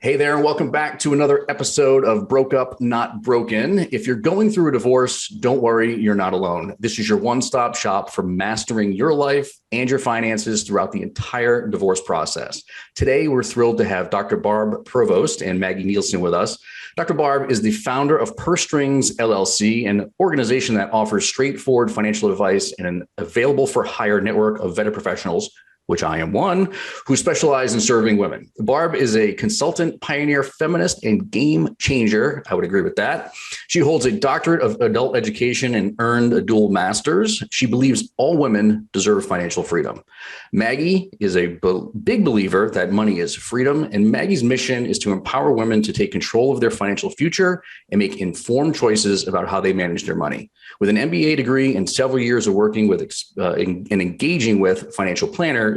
Hey there, and welcome back to another episode of Broke Up, Not Broken. If you're going through a divorce, don't worry, you're not alone. This is your one-stop shop for mastering your life and your finances throughout the entire divorce process. Today, we're thrilled to have Dr. Barb, Provost and Maggie Nielsen with us. Dr. Barb is the founder of Purse Strings LLC, an organization that offers straightforward financial advice and an available for hire network of vetted professionals, which I am one, who specialize in serving women. Barb is a consultant, pioneer, feminist, and game changer. I would agree with that. She holds a doctorate of adult education and earned a dual master's. She believes all women deserve financial freedom. Maggie is a big believer that money is freedom, and Maggie's mission is to empower women to take control of their financial future and make informed choices about how they manage their money. With an MBA degree and several years of working with and engaging with financial planners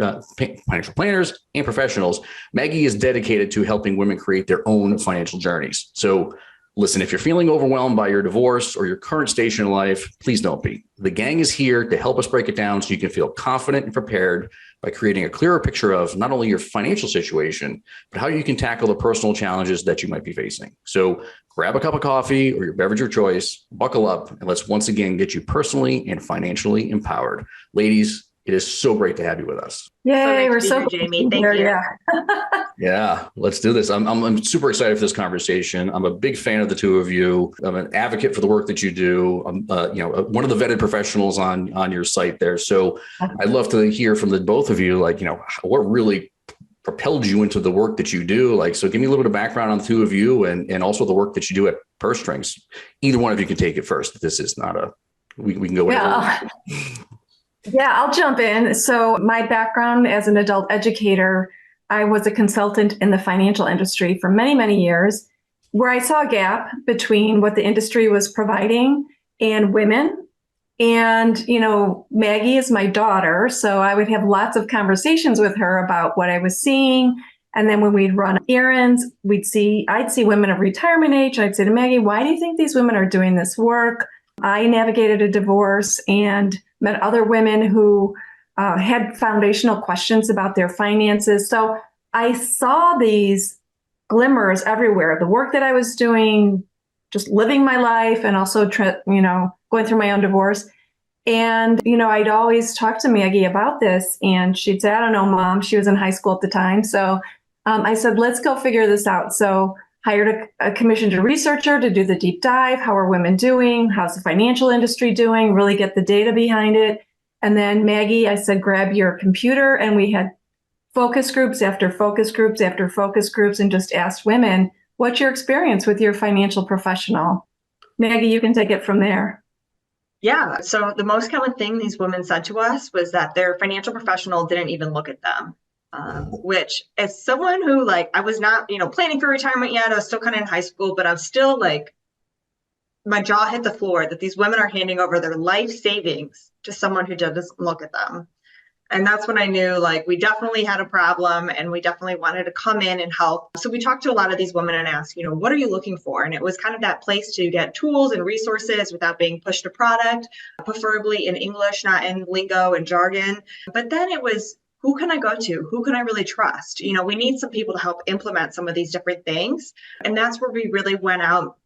and professionals, Maggie is dedicated to helping women create their own financial journeys. So listen, if you're feeling overwhelmed by your divorce or your current station in life, please don't be. The gang is here to help us break it down so you can feel confident and prepared by creating a clearer picture of not only your financial situation, but how you can tackle the personal challenges that you might be facing. So grab a cup of coffee or your beverage of choice, buckle up, and let's once again get you personally and financially empowered. Ladies, it is so great to have you with us. Yay, we're so Jamie. Thank you. Yeah, let's do this. I'm super excited for this conversation. I'm a big fan of the two of you. I'm an advocate for the work that you do. I'm one of the vetted professionals on your site there. So I'd love to hear from the both of you, what really propelled you into the work that you do. So give me a little bit of background on the two of you and also the work that you do at Purse Strings. Either one of you can take it first. This is not we can go whatever. Yeah, I'll jump in. So my background as an adult educator, I was a consultant in the financial industry for many, many years, where I saw a gap between what the industry was providing and women. And, Maggie is my daughter, so I would have lots of conversations with her about what I was seeing. And then when we'd run errands, I'd see women of retirement age. And I'd say to Maggie, why do you think these women are doing this work? I navigated a divorce and met other women who had foundational questions about their finances. So I saw these glimmers everywhere. The work that I was doing, just living my life and also, going through my own divorce. And, I'd always talk to Maggie about this and she'd say, I don't know, Mom. She was in high school at the time. So I said, let's go figure this out. So hired a commissioned researcher to do the deep dive. How are women doing? How's the financial industry doing? Really get the data behind it. And then Maggie, I said, grab your computer. And we had focus groups after focus groups after focus groups and just asked women, what's your experience with your financial professional? Maggie, you can take it from there. Yeah. So the most common thing these women said to us was that their financial professional didn't even look at them. Which as someone who I was not, planning for retirement yet, I was still kind of in high school, but I'm still my jaw hit the floor that these women are handing over their life savings to someone who doesn't look at them. And that's when I knew we definitely had a problem and we definitely wanted to come in and help. So we talked to a lot of these women and asked, what are you looking for? And it was kind of that place to get tools and resources without being pushed to product, preferably in English, not in lingo and jargon. But then it was, who can I go to? Who can I really trust? We need some people to help implement some of these different things. And that's where we really went out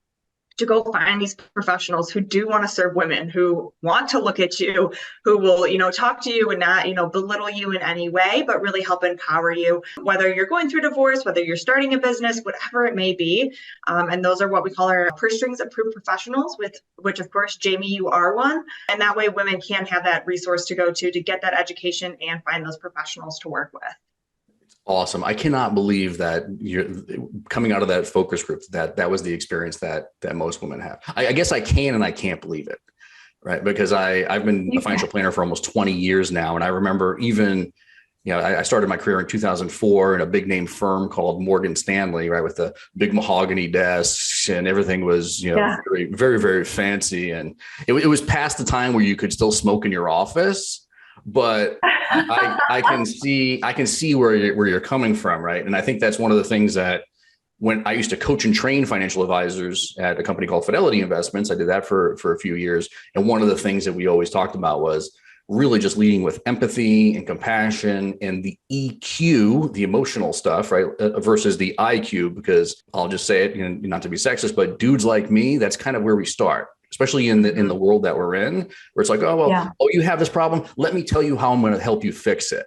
to go find these professionals who do want to serve women, who want to look at you, who will, talk to you and not, belittle you in any way, but really help empower you, whether you're going through divorce, whether you're starting a business, whatever it may be. And those are what we call our Purse Strings approved professionals, which of course, Jamie, you are one. And that way women can have that resource to go to get that education and find those professionals to work with. Awesome. I cannot believe that you're coming out of that focus group, that was the experience that most women have. I guess I can and I can't believe it, right? Because I've been a financial planner for almost 20 years now. And I remember even, I started my career in 2004 in a big name firm called Morgan Stanley, right? With the big mahogany desks and everything was, very, very, very fancy. And it was past the time where you could still smoke in your office. But I can see where you're coming from, right? And I think that's one of the things that when I used to coach and train financial advisors at a company called Fidelity Investments, I did that for a few years. And one of the things that we always talked about was really just leading with empathy and compassion and the EQ, the emotional stuff, right? Versus the IQ, because I'll just say it, not to be sexist, but dudes like me, that's kind of where we start, especially in the world that we're in, where it's like, oh, well, you have this problem. Let me tell you how I'm going to help you fix it.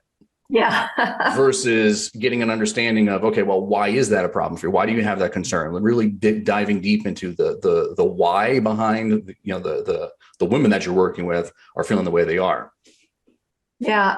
Yeah. Versus getting an understanding of, okay, well, why is that a problem for you? Why do you have that concern? Really diving deep into the why behind, the women that you're working with are feeling the way they are. Yeah.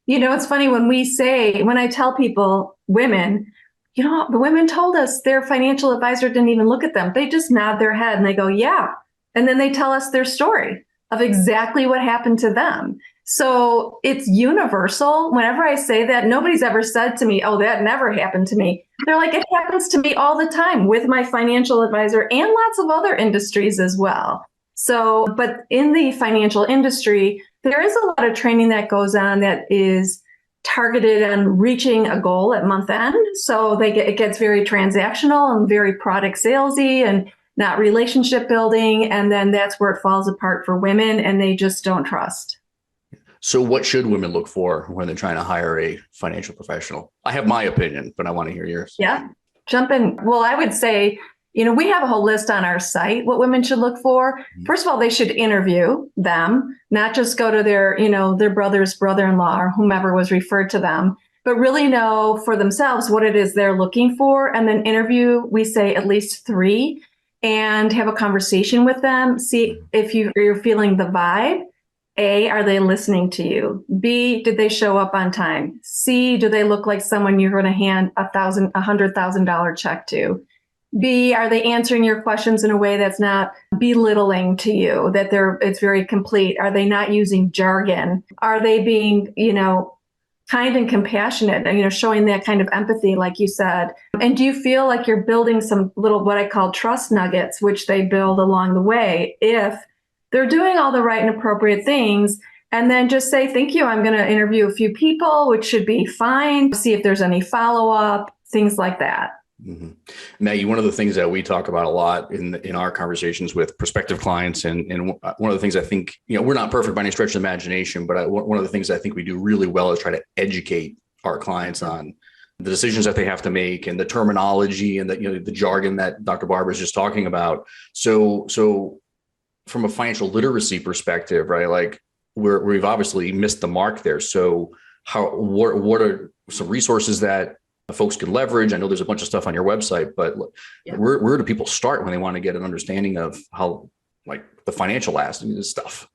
It's funny when I tell people, women, the women told us their financial advisor didn't even look at them. They just nod their head and they go, yeah. And then they tell us their story of exactly what happened to them. So it's universal. Whenever I say that, nobody's ever said to me, oh, that never happened to me. They're like, it happens to me all the time with my financial advisor and lots of other industries as well. So, but in the financial industry, there is a lot of training that goes on that is targeted on reaching a goal at month end. So it gets very transactional and very product salesy and not relationship building. And then that's where it falls apart for women and they just don't trust. So what should women look for when they're trying to hire a financial professional? I have my opinion, but I want to hear yours. Yeah, jump in. Well, I would say, we have a whole list on our site, what women should look for. First of all, they should interview them, not just go to their brother's brother-in-law or whomever was referred to them, but really know for themselves what it is they're looking for. And then interview, we say at least 3, and have a conversation with them. See if you're feeling the vibe. A, are they listening to you? B, did they show up on time? C, do they look like someone you're going to hand $100,000 check to? B, are they answering your questions in a way that's not belittling to you, that it's very complete? Are they not using jargon? Are they being, kind and compassionate and, showing that kind of empathy, like you said? And do you feel like you're building some little, what I call trust nuggets, which they build along the way if they're doing all the right and appropriate things? And then just say, thank you, I'm going to interview a few people, which should be fine. See if there's any follow-up, things like that. Mm-hmm. Maggie, one of the things that we talk about a lot in our conversations with prospective clients, and one of the things I think, we're not perfect by any stretch of the imagination, but one of the things I think we do really well is try to educate our clients on the decisions that they have to make and the terminology and the jargon that Dr. Barb was just talking about. So from a financial literacy perspective, right? Like we've obviously missed the mark there. So what are some resources that folks can leverage? I know there's a bunch of stuff on your website, but where do people start when they want to get an understanding of how, like, the financial aspect of this stuff?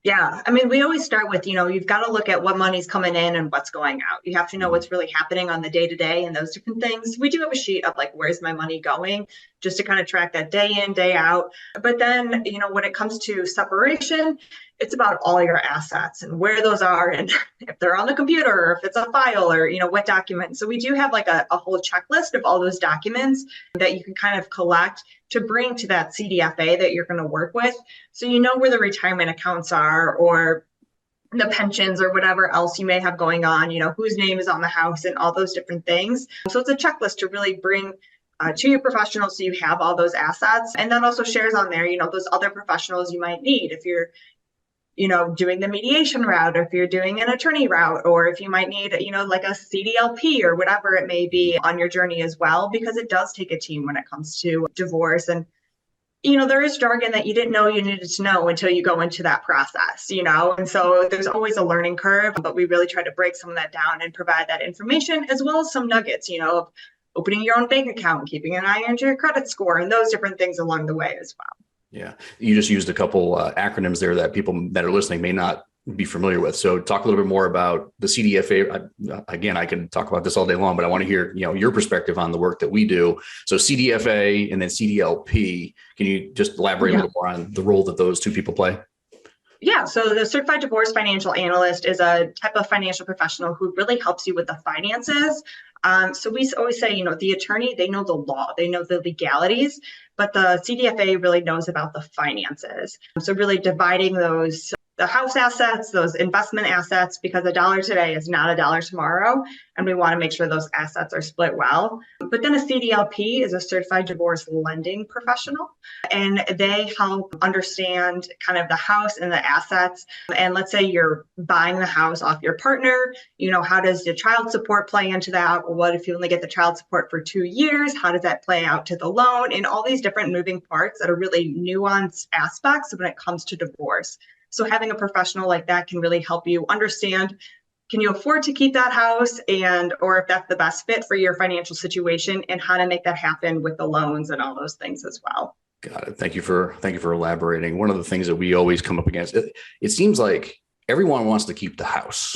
Yeah. I mean, we always start with, you've got to look at what money's coming in and what's going out. You have to know what's really happening on the day to day and those different things. We do have a sheet of like, where's my money going, just to kind of track that day in, day out. But then, when it comes to separation, it's about all your assets and where those are and if they're on the computer or if it's a file or, what document. So we do have like a whole checklist of all those documents that you can kind of collect to bring to that CDFA that you're going to work with. So where the retirement accounts are or the pensions or whatever else you may have going on, whose name is on the house and all those different things. So it's a checklist to really bring to your professional so you have all those assets. And then also shares on there, those other professionals you might need if you're doing the mediation route, or if you're doing an attorney route, or if you might need, like a CDLP or whatever it may be on your journey as well, because it does take a team when it comes to divorce. And, there is jargon that you didn't know you needed to know until you go into that process, and so there's always a learning curve, but we really try to break some of that down and provide that information as well as some nuggets, of opening your own bank account, keeping an eye on your credit score and those different things along the way as well. Yeah. You just used a couple acronyms there that people that are listening may not be familiar with. So talk a little bit more about the CDFA. Again, I can talk about this all day long, but I want to hear, your perspective on the work that we do. So CDFA and then CDLP, can you just elaborate a little more on the role that those two people play? Yeah, so the Certified Divorce Financial Analyst is a type of financial professional who really helps you with the finances. So we always say, the attorney, they know the law, they know the legalities, but the CDFA really knows about the finances. So really dividing those the house assets, those investment assets, because a dollar today is not a dollar tomorrow. And we want to make sure those assets are split well. But then a CDLP is a certified divorce lending professional, and they help understand kind of the house and the assets. And let's say you're buying the house off your partner, how does the child support play into that? What if you only get the child support for 2 years? How does that play out to the loan? And all these different moving parts that are really nuanced aspects when it comes to divorce. So having a professional like that can really help you understand, can you afford to keep that house, or if that's the best fit for your financial situation, and how to make that happen with the loans and all those things as well. Got it. Thank you for elaborating. One of the things that we always come up against, it seems like everyone wants to keep the house.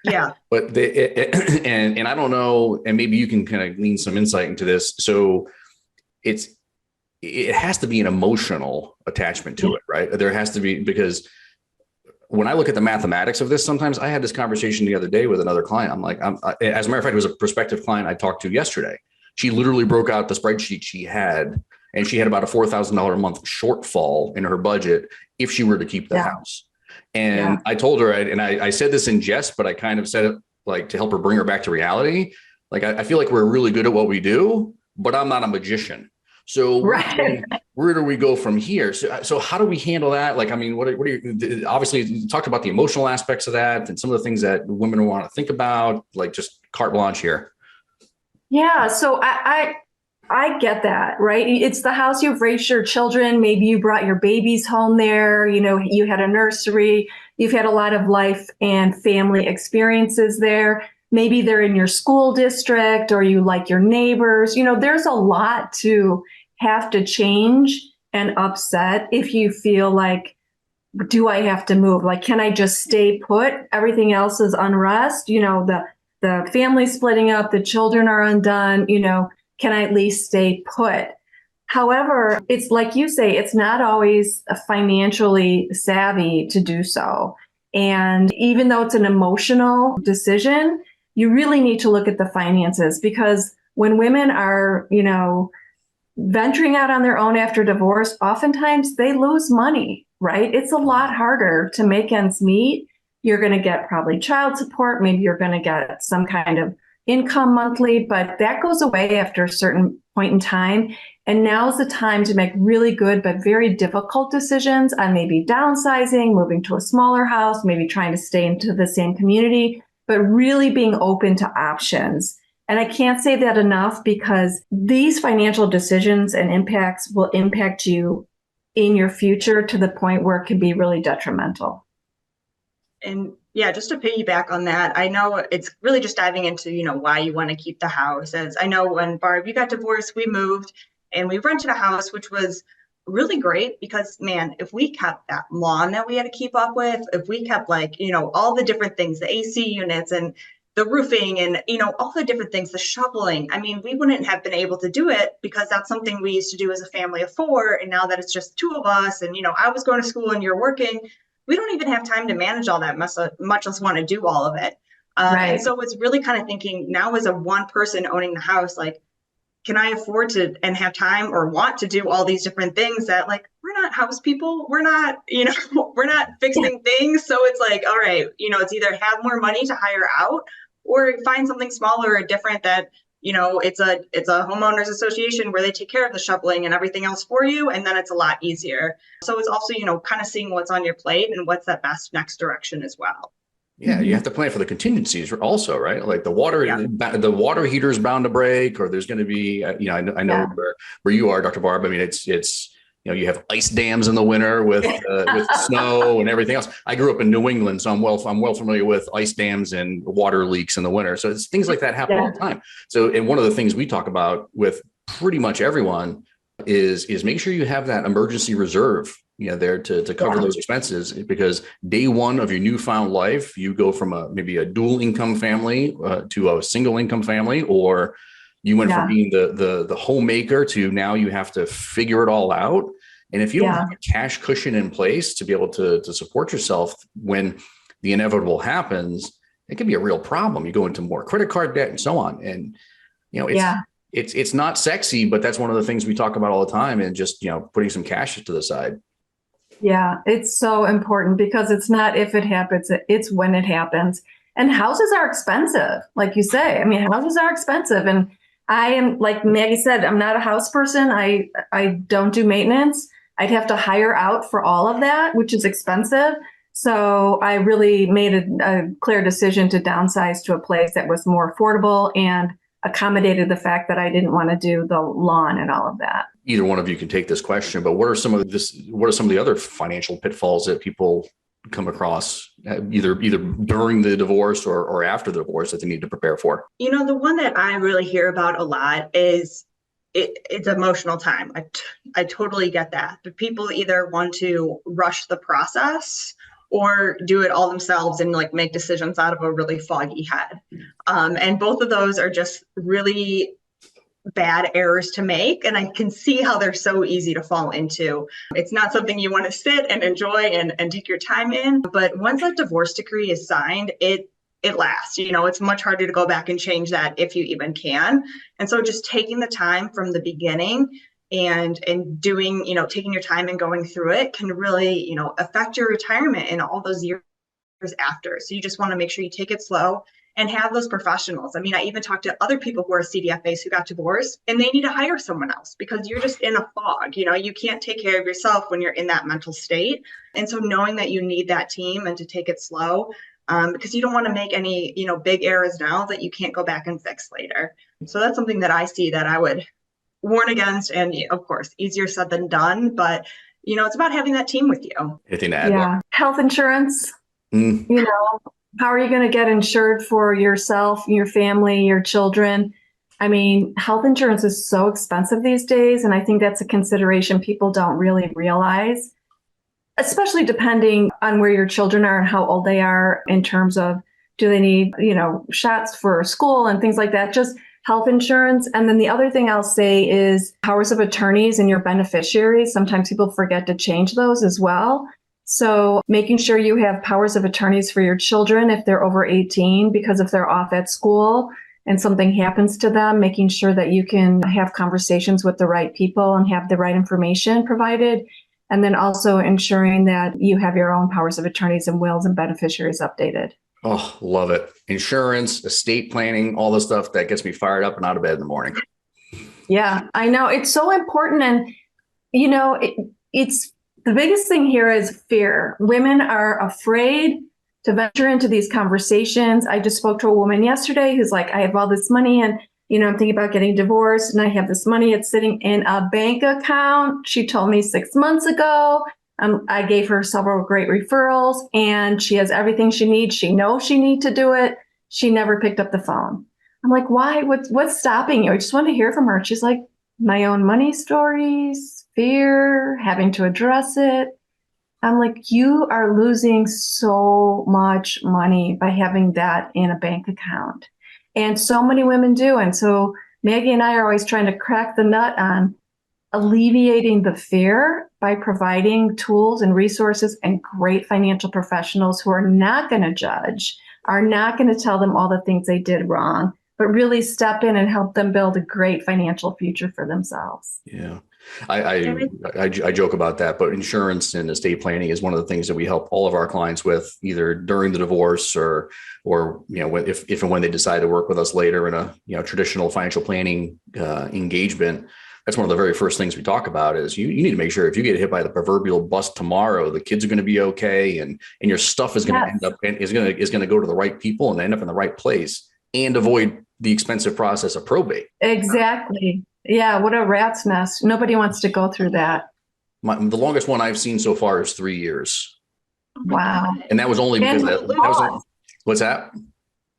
Yeah. But and I don't know, and maybe you can kind of glean some insight into this. So it has to be an emotional attachment to it, right? There has to be, because when I look at the mathematics of this, sometimes I had this conversation the other day with another client. I'm like, as a matter of fact, it was a prospective client I talked to yesterday. She literally broke out the spreadsheet she had, and she had about a $4,000 a month shortfall in her budget if she were to keep the house. And I told her, and I said this in jest, but I kind of said it like to help her bring her back to reality. Like, I feel like we're really good at what we do, but I'm not a magician. So where do we go from here? So how do we handle that? Like, I mean, what are you, obviously you talked about the emotional aspects of that and some of the things that women want to think about, like just carte blanche here. Yeah. So I get that, right? It's the house you've raised your children. Maybe you brought your babies home there. You had a nursery. You've had a lot of life and family experiences there. Maybe they're in your school district, or you like your neighbors. There's a lot to have to change and upset if you feel like, do I have to move? Like, can I just stay put? Everything else is unrest. The family splitting up, the children are undone. Can I at least stay put? However, it's like you say, it's not always financially savvy to do so. And even though it's an emotional decision, you really need to look at the finances, because when women are, venturing out on their own after divorce, oftentimes they lose money, right? It's a lot harder to make ends meet. You're going to get probably child support. Maybe you're going to get some kind of income monthly, but that goes away after a certain point in time. And now's the time to make really good but very difficult decisions on maybe downsizing, moving to a smaller house, maybe trying to stay into the same community, but really being open to options. And I can't say that enough, because these financial decisions and impacts will impact you in your future to the point where it can be really detrimental. And yeah, just to piggyback on that, I know it's really just diving into, why you want to keep the house. As I know when Barb, you got divorced, we moved and we rented a house, which was really great because, man, if we kept that lawn that we had to keep up with, if we kept all the different things, the AC units and the roofing and, all the different things, the shoveling, I mean, we wouldn't have been able to do it because that's something we used to do as a family of 4. And now that it's just 2 of us and, I was going to school and you're working, we don't even have time to manage all that much as want to do all of it. Right. And so it's really kind of thinking now as a one person owning the house, like, can I afford to and have time or want to do all these different things that we're not house people. We're not, we're not fixing things. So it's like, all right, it's either have more money to hire out or find something smaller or different that, it's a homeowners association where they take care of the shoveling and everything else for you. And then it's a lot easier. So it's also, kind of seeing what's on your plate and what's that best next direction as well. Yeah, you have to plan for the contingencies also, right? Like the water heater is bound to break, or there's going to be, I know where you are, Dr. Barb. I mean, it's you have ice dams in the winter with snow and everything else. I grew up in New England, so I'm well familiar with ice dams and water leaks in the winter. So it's things like that happen all the time. So, and one of the things we talk about with pretty much everyone is make sure you have that emergency reserve, there to cover those expenses, because day one of your newfound life, you go from maybe a dual income family to a single income family, or you went from being the homemaker to now you have to figure it all out. And if you don't have a cash cushion in place to be able to support yourself when the inevitable happens, it can be a real problem. You go into more credit card debt and so on. And, it's not sexy, but that's one of the things we talk about all the time, and just, putting some cash to the side. Yeah, it's so important because it's not if it happens, it's when it happens. And houses are expensive, like you say. I mean, houses are expensive. And I am, like Maggie said, I'm not a house person. I don't do maintenance. I'd have to hire out for all of that, which is expensive. So I really made a clear decision to downsize to a place that was more affordable and accommodated the fact that I didn't want to do the lawn and all of that. Either one of you can take this question, but what are some of the other financial pitfalls that people come across either during the divorce or after the divorce that they need to prepare for? The one that I really hear about a lot is it's emotional time. I totally get that. But people either want to rush the process or do it all themselves and like make decisions out of a really foggy head. And both of those are just really bad errors to make. And I can see how they're so easy to fall into. It's not something you want to sit and enjoy and take your time in. But once that divorce decree is signed, it lasts. It's much harder to go back and change that if you even can. And so just taking the time from the beginning and doing, taking your time and going through it can really, affect your retirement in all those years after. So you just want to make sure you take it slow and have those professionals. I mean, I even talked to other people who are CDFAs who got divorced and they need to hire someone else because you're just in a fog. You can't take care of yourself when you're in that mental state. And so knowing that you need that team and to take it slow, because you don't want to make any, big errors now that you can't go back and fix later. So that's something that I see that I would warn against. And of course, easier said than done, but it's about having that team with you. Anything to add? Yeah. Health insurance, how are you going to get insured for yourself, your family, your children? I mean, health insurance is so expensive these days. And I think that's a consideration people don't really realize, especially depending on where your children are and how old they are in terms of do they need, shots for school and things like that. Just health insurance. And then the other thing I'll say is powers of attorneys and your beneficiaries. Sometimes people forget to change those as well. So making sure you have powers of attorneys for your children if they're over 18, because if they're off at school and something happens to them, making sure that you can have conversations with the right people and have the right information provided. And then also ensuring that you have your own powers of attorneys and wills and beneficiaries updated. Oh, love it. Insurance, estate planning, all the stuff that gets me fired up and out of bed in the morning. Yeah, I know. It's so important. And, it's the biggest thing here is fear. Women are afraid to venture into these conversations. I just spoke to a woman yesterday who's like, I have all this money and, I'm thinking about getting divorced and I have this money. It's sitting in a bank account. She told me 6 months ago. I gave her several great referrals and she has everything she needs. She knows she needs to do it. She never picked up the phone. I'm like, why? What's stopping you? I just want to hear from her. She's like, my own money stories, fear, having to address it. I'm like, you are losing so much money by having that in a bank account. And so many women do. And so Maggie and I are always trying to crack the nut on alleviating the fear by providing tools and resources and great financial professionals who are not going to judge, are not going to tell them all the things they did wrong, but really step in and help them build a great financial future for themselves. Yeah. I joke about that, but insurance and estate planning is one of the things that we help all of our clients with, either during the divorce or if and when they decide to work with us later in a traditional financial planning engagement. That's one of the very first things we talk about is you need to make sure if you get hit by the proverbial bus tomorrow, the kids are going to be okay, and your stuff is going to end up and is going to go to the right people and end up in the right place, and avoid the expensive process of probate. Exactly. Yeah. What a rat's nest. Nobody wants to go through that. The longest one I've seen so far is 3 years. Wow. And that was only because that was what's that?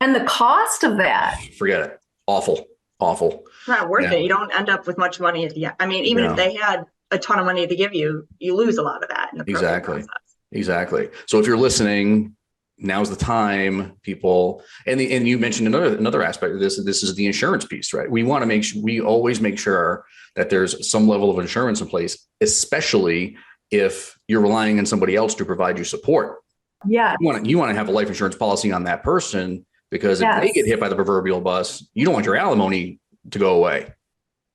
And the cost of that. Forget it. Awful. It's not worth it. You don't end up with much money at the end. I mean, even if they had a ton of money to give you, you lose a lot of that in the process. Exactly. So if you're listening, now's the time, people. And you mentioned another aspect of this. This is the insurance piece, right? We want to we always make sure that there's some level of insurance in place, especially if you're relying on somebody else to provide you support. Yeah. You want to have a life insurance policy on that person, because if they get hit by the proverbial bus, you don't want your alimony to go away.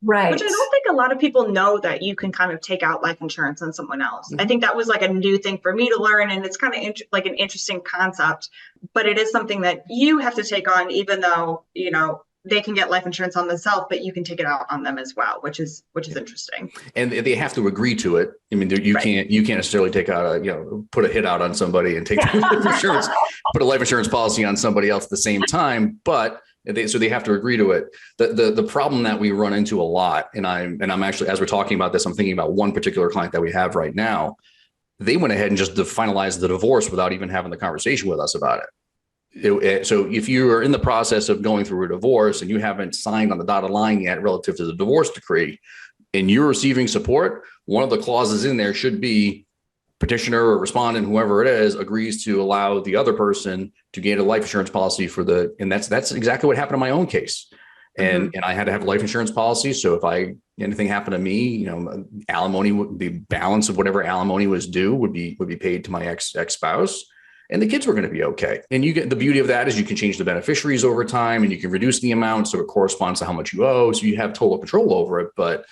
Right. Which I don't think a lot of people know, that you can kind of take out life insurance on someone else. I think that was like a new thing for me to learn. And it's kind of like an interesting concept, but it is something that you have to take on, even though, they can get life insurance on themselves, but you can take it out on them as well, which is interesting. And they have to agree to it. I mean, you can't necessarily take out put a hit out on somebody and take life insurance, put a life insurance policy on somebody else at the same time. But they have to agree to it. The problem that we run into a lot, and I'm actually, as we're talking about this, I'm thinking about one particular client that we have right now. They went ahead and just finalized the divorce without even having the conversation with us about it. So if you are in the process of going through a divorce and you haven't signed on the dotted line yet relative to the divorce decree, and you're receiving support, one of the clauses in there should be petitioner or respondent, whoever it is, agrees to allow the other person to get a life insurance policy and that's exactly what happened in my own case. And I had to have a life insurance policy. So if anything happened to me, alimony, the balance of whatever alimony was due would be paid to my ex-spouse. And the kids were going to be okay. And the beauty of that is you can change the beneficiaries over time, and you can reduce the amount so it corresponds to how much you owe. So you have total control over it, but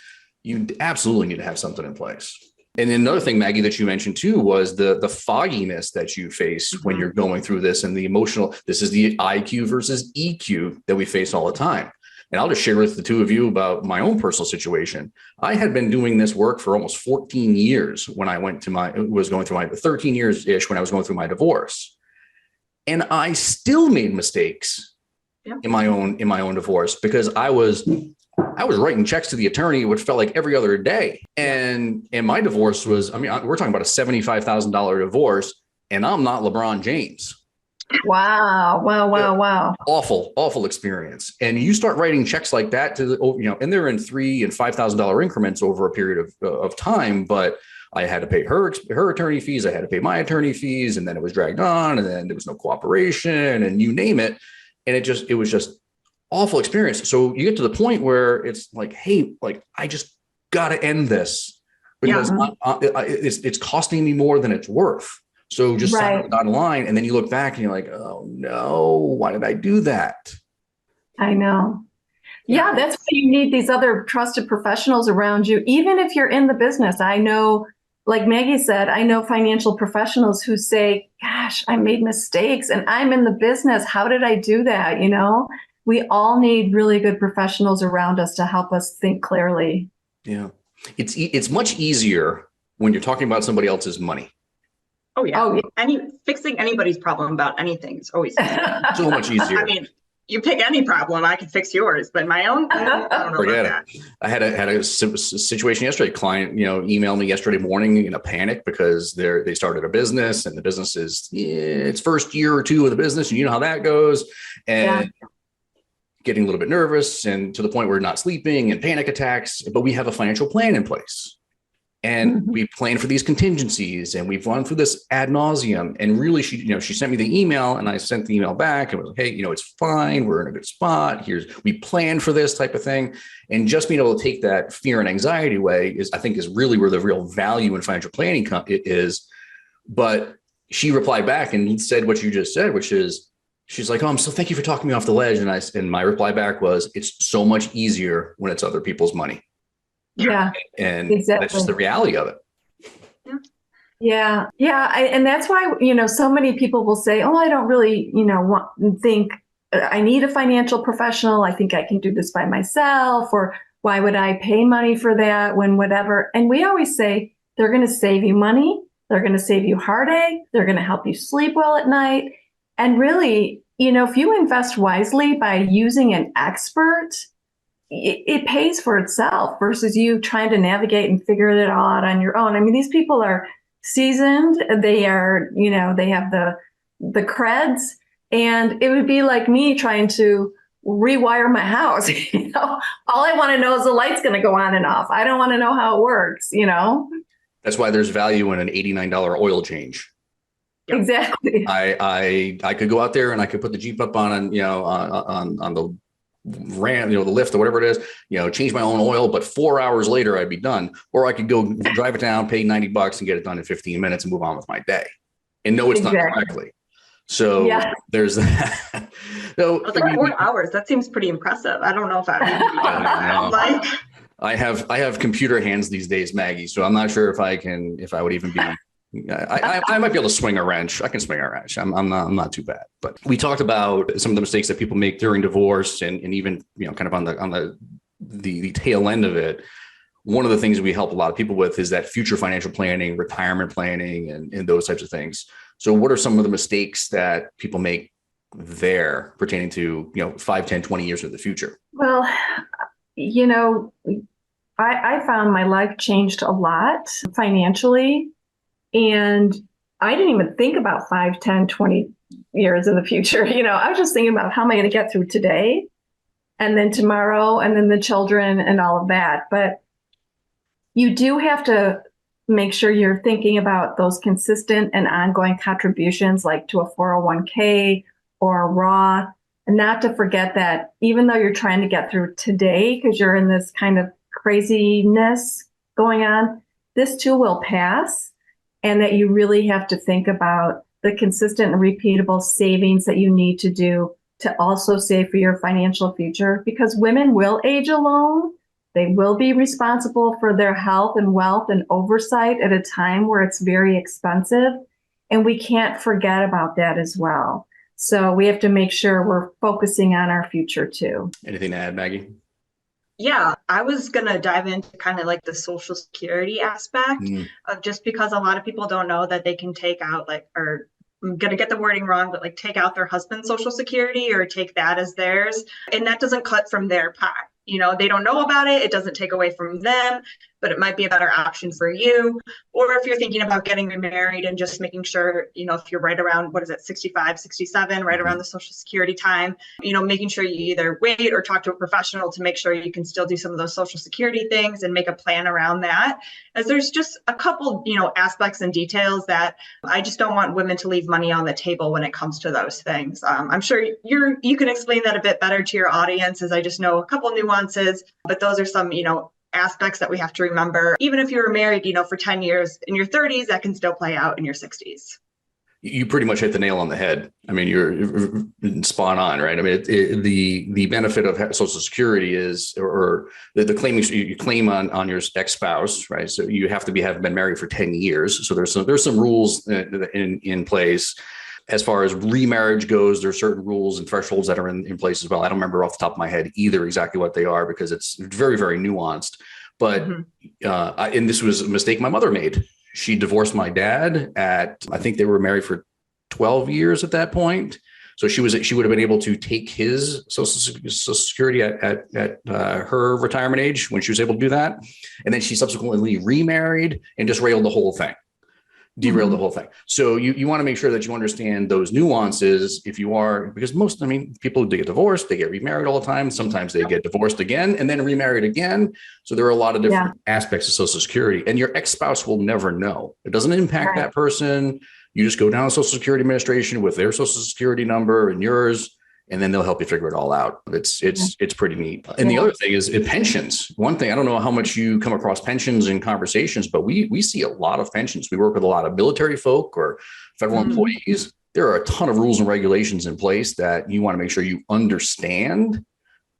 you absolutely need to have something in place. And then another thing, Maggie, that you mentioned too, was the fogginess that you face when you're going through this, and the emotional. This is the IQ versus EQ that we face all the time. And I'll just share with the two of you about my own personal situation. I had been doing this work for almost 14 years when I was going through my 13 years ish when I was going through my divorce. And I still made mistakes in my own divorce, because I was writing checks to the attorney, which felt like every other day. And my divorce was, we're talking about a $75,000 divorce, and I'm not LeBron James. Wow. Awful experience. And you start writing checks like that and they're in $3,000 and $5,000 increments over a period of time. But I had to pay her attorney fees. I had to pay my attorney fees. And then it was dragged on, and then there was no cooperation, and you name it. And it was just awful experience. So you get to the point where it's like, hey, I just got to end this, because it's costing me more than it's worth. So just sign on the dotted line, and then you look back and you're like, oh no, why did I do that? I know. Yeah, that's why you need these other trusted professionals around you, even if you're in the business. I know, like Maggie said, I know financial professionals who say, gosh, I made mistakes and I'm in the business. How did I do that? We all need really good professionals around us to help us think clearly. Yeah. It's much easier when you're talking about somebody else's money. Oh yeah. Fixing anybody's problem about anything is always so much easier. I mean, you pick any problem, I can fix yours, but my own, I don't know. Forget about it. I had a situation yesterday. A client, emailed me yesterday morning in a panic because they started a business, and the business is its first year or two of the business, and you know how that goes, and getting a little bit nervous, and to the point where not sleeping and panic attacks. But we have a financial plan in place. And we plan for these contingencies, and we've gone through this ad nauseum. And really, she sent me the email, and I sent the email back and was like, hey, it's fine. We're in a good spot. We plan for this type of thing. And just being able to take that fear and anxiety away I think is really where the real value in financial planning is. But she replied back and said what you just said, which is, she's like, oh, thank you for talking me off the ledge. And my reply back was, it's so much easier when it's other people's money. Yeah. And exactly. That's just the reality of it. Yeah. And that's why, so many people will say, oh, I don't really, think I need a financial professional. I think I can do this by myself, or why would I pay money for that when whatever? And we always say, they're going to save you money. They're going to save you heartache. They're going to help you sleep well at night. And really, if you invest wisely by using an expert, it pays for itself versus you trying to navigate and figure it all out on your own. I mean, these people are seasoned. They are, they have the creds, and it would be like me trying to rewire my house. All I want to know is the light's going to go on and off. I don't want to know how it works. That's why there's value in an $89 oil change. Exactly. I could go out there and I could put the Jeep up on the ramp, the lift or whatever it is, change my own oil, but 4 hours later I'd be done. Or I could go drive it down, pay $90 and get it done in 15 minutes and move on with my day and know it's done correctly. So there's that. So I was like 4 hours. That seems pretty impressive. I don't know if I would be doing that. I have computer hands these days, Maggie. So I'm not sure if I would even be. I might be able to swing a wrench. I can swing a wrench. I'm not too bad. But we talked about some of the mistakes that people make during divorce, and even kind of on the tail end of it. One of the things we help a lot of people with is that future financial planning, retirement planning, and those types of things. So what are some of the mistakes that people make there pertaining to 5, 10, 20 years into the future? Well, I found my life changed a lot financially, and I didn't even think about 5, 10, 20 years in the future. I was just thinking about how am I going to get through today and then tomorrow and then the children and all of that. But you do have to make sure you're thinking about those consistent and ongoing contributions, like to a 401k or a Roth, and not to forget that even though you're trying to get through today, because you're in this kind of craziness going on, this too will pass. And that you really have to think about the consistent and repeatable savings that you need to do to also save for your financial future, because women will age alone. They will be responsible for their health and wealth and oversight at a time where it's very expensive. And we can't forget about that as well. So we have to make sure we're focusing on our future too. Anything to add, Maggie? Yeah, I was going to dive into kind of like the Social Security aspect of, just because a lot of people don't know that they can take out or I'm going to get the wording wrong, but take out their husband's Social Security or take that as theirs. And that doesn't cut from their pot. They don't know about it. It doesn't take away from them, but it might be a better option for you. Or if you're thinking about getting remarried and just making sure, if you're right around, 65, 67, right around the Social Security time, making sure you either wait or talk to a professional to make sure you can still do some of those Social Security things and make a plan around that. As there's just a couple, aspects and details that I just don't want women to leave money on the table when it comes to those things. I'm sure you can explain that a bit better to your audience, as I just know a couple nuances, but those are some, aspects that we have to remember. Even if you were married, for 10 years in your 30s, that can still play out in your 60s. You pretty much hit the nail on the head. I mean, you're spot on, right? I mean, the benefit of Social Security is, or the claim you claim on your ex-spouse, right? So you have to have been married for 10 years. So there's some rules in place. As far as remarriage goes, there are certain rules and thresholds that are in place as well. I don't remember off the top of my head either exactly what they are, because it's very, very nuanced. But and this was a mistake my mother made. She divorced my dad I think they were married for 12 years at that point. So she would have been able to take his Social Security at her retirement age when she was able to do that. And then she subsequently remarried and just derailed the whole thing. So you want to make sure that you understand those nuances because people do get divorced, they get remarried all the time. Sometimes they get divorced again and then remarried again. So there are a lot of different aspects of Social Security, and your ex-spouse will never know. It doesn't impact that person. You just go down to Social Security Administration with their Social Security number and yours, and then they'll help you figure it all out. It's pretty neat. And the other thing is pensions. One thing, I don't know how much you come across pensions in conversations, but we see a lot of pensions. We work with a lot of military folk or federal employees. There are a ton of rules and regulations in place that you want to make sure you understand,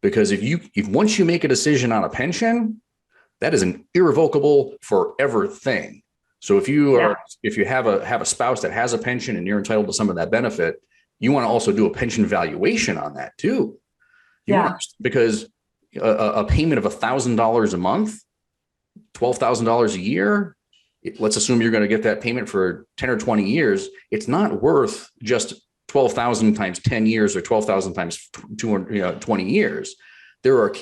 because if once you make a decision on a pension, that is an irrevocable forever thing. So if you have a spouse that has a pension and you're entitled to some of that benefit, you want to also do a pension valuation on that too. Because a payment of $1,000 a month, $12,000 a year, let's assume you're going to get that payment for 10 or 20 years. It's not worth just 12,000 times 10 years or 12,000 times 20 years. There are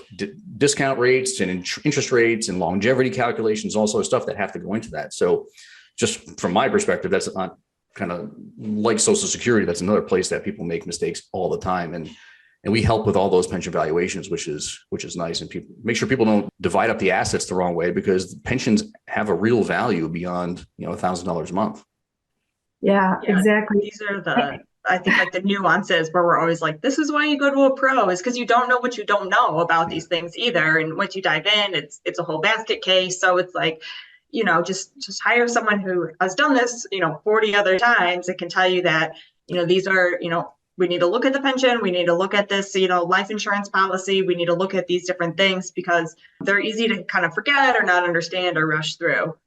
discount rates and interest rates and longevity calculations, also stuff that have to go into that. So just from my perspective, that's not kind of like Social Security. That's another place that people make mistakes all the time. And we help with all those pension valuations, which is nice. And people make sure people don't divide up the assets the wrong way, because pensions have a real value beyond, $1,000 a month. Yeah, exactly. These are I think the nuances where we're always like, this is why you go to a pro, is because you don't know what you don't know about these things either. And once you dive in, it's a whole basket case. So it's like, just hire someone who has done this, 40 other times. It can tell you that, these are, we need to look at the pension. We need to look at this, life insurance policy. We need to look at these different things because they're easy to kind of forget or not understand or rush through.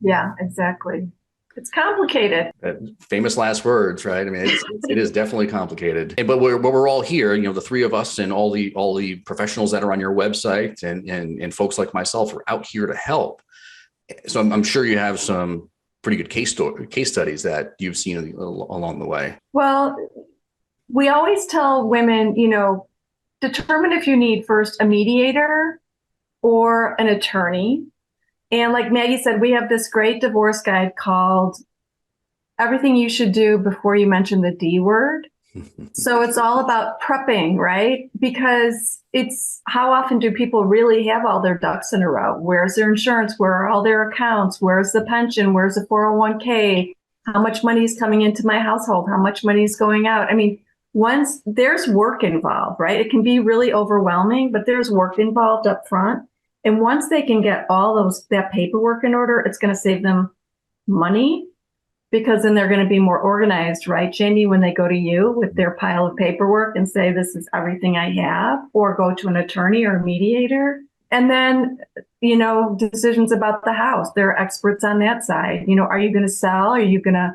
Yeah, exactly. It's complicated. Famous last words, right? I mean, it is definitely complicated. But we're all here, the three of us and all the professionals that are on your website and folks like myself are out here to help. So I'm sure you have some pretty good case studies that you've seen along the way. Well, we always tell women, determine if you need first a mediator or an attorney. And like Maggie said, we have this great divorce guide called Everything You Should Do Before You Mention the D Word. So it's all about prepping, right? Because it's how often do people really have all their ducks in a row? Where's their insurance? Where are all their accounts? Where's the pension? Where's the 401k? How much money is coming into my household? How much money is going out? I mean, once there's work involved, right? It can be really overwhelming, but there's work involved up front. And once they can get all that paperwork in order, it's going to save them money because then they're going to be more organized, right, Jamie, when they go to you with their pile of paperwork and say, this is everything I have, or go to an attorney or a mediator. And then, decisions about the house. They're experts on that side. Are you going to sell? Are you going to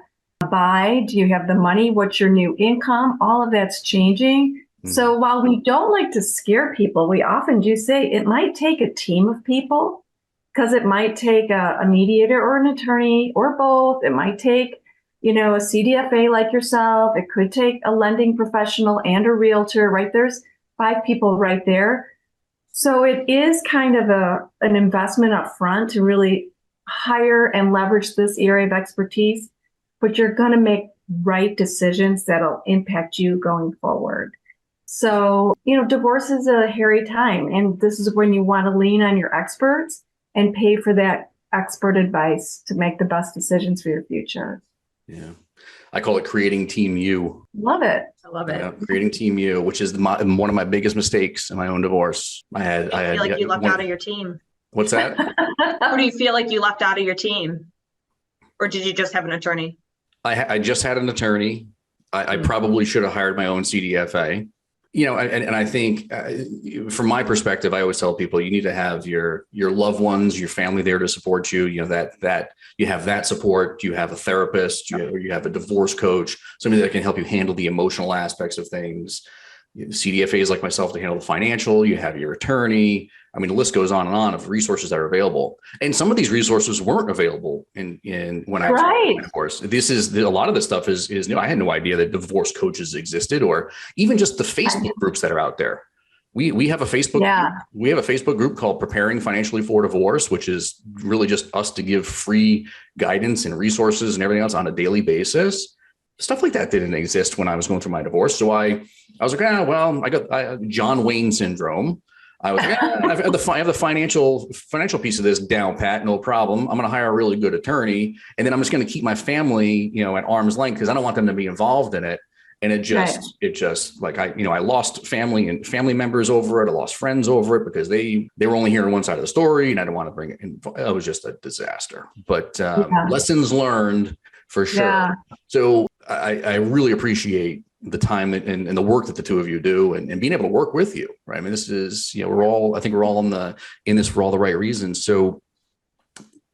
buy? Do you have the money? What's your new income? All of that's changing. So while we don't like to scare people, we often do say it might take a team of people because it might take a mediator or an attorney or both. It might take, a CDFA like yourself. It could take a lending professional and a realtor, right? There's 5 people right there. So it is kind of an investment up front to really hire and leverage this area of expertise, but you're going to make right decisions that'll impact you going forward. So, divorce is a hairy time, and this is when you want to lean on your experts and pay for that expert advice to make the best decisions for your future. Yeah. I call it creating Team U. Love it. I love it. Yeah, creating Team U, which is one of my biggest mistakes in my own divorce. I feel like you left out of your team. What's that? Who do you feel like you left out of your team? Or did you just have an attorney? I just had an attorney. I probably should have hired my own CDFA. And I think from my perspective, I always tell people you need to have your loved ones, your family there to support you. That you have that support. You have a therapist, you have a divorce coach, somebody that can help you handle the emotional aspects of things. CDFAs like myself to handle the financial. You have your attorney. I mean, the list goes on and on of resources that are available. And some of these resources weren't available in when I was in divorce. A lot of this stuff is new. I had no idea that divorce coaches existed, or even just the Facebook groups that are out there. We have a Facebook. Yeah. We have a Facebook group called Preparing Financially for Divorce, which is really just us to give free guidance and resources and everything else on a daily basis. Stuff like that didn't exist when I was going through my divorce. So I was like, I got John Wayne syndrome. I was like, I have the financial piece of this down pat, no problem. I'm going to hire a really good attorney, and then I'm just going to keep my family, at arm's length because I don't want them to be involved in it. And it just like I lost family and family members over it. I lost friends over it because they were only hearing one side of the story, and I didn't want to bring it in. It was just a disaster. But lessons learned for sure. Yeah. So I really appreciate the time and the work that the two of you do and being able to work with you, right? I mean, this is, I think we're all in this for all the right reasons. So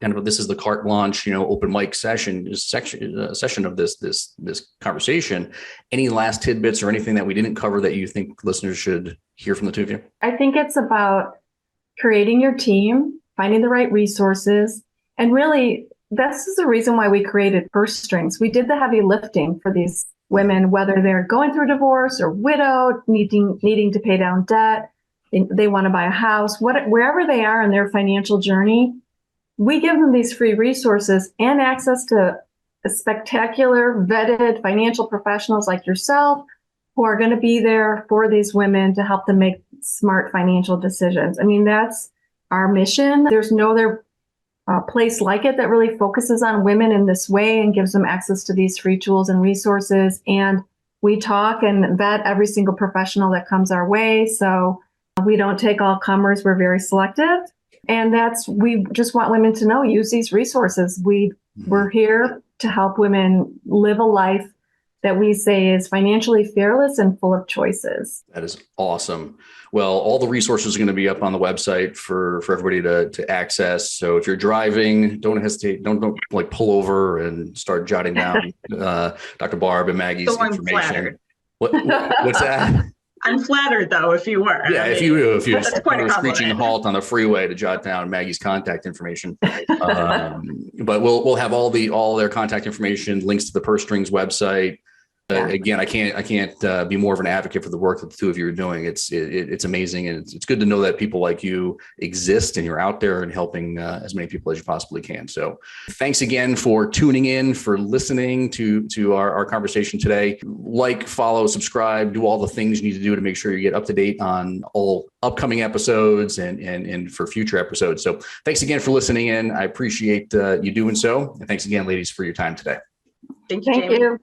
kind of, this is the carte blanche, open mic session of this conversation. Any last tidbits or anything that we didn't cover that you think listeners should hear from the two of you? I think it's about creating your team, finding the right resources, and really, this is the reason why we created Purse Strings. We did the heavy lifting for these women, whether they're going through divorce or widowed, needing to pay down debt, they want to buy a house, wherever they are in their financial journey, we give them these free resources and access to a spectacular, vetted financial professionals like yourself who are going to be there for these women to help them make smart financial decisions. I mean, that's our mission. There's no other place like it that really focuses on women in this way and gives them access to these free tools and resources. And we talk and vet every single professional that comes our way. So we don't take all comers. We're very selective. And we just want women to know, use these resources. We're here to help women live a life that we say is financially fearless and full of choices. That is awesome. Well, all the resources are going to be up on the website for everybody to access. So if you're driving, don't hesitate. Don't like pull over and start jotting down Dr. Barb and Maggie's information. Flattered. What's that? I'm flattered though, if you were. Yeah, if you were a screeching halt on the freeway to jot down Maggie's contact information. But we'll have all their contact information, links to the Purse Strings website. Again, I can't be more of an advocate for the work that the two of you are doing. It's amazing, and it's good to know that people like you exist and you're out there and helping as many people as you possibly can. So, thanks again for tuning in, for listening to our conversation today. Like, follow, subscribe, do all the things you need to do to make sure you get up to date on all upcoming episodes and for future episodes. So, thanks again for listening in. I appreciate you doing so, and thanks again, ladies, for your time today. Thank you, Thank Jamie. you.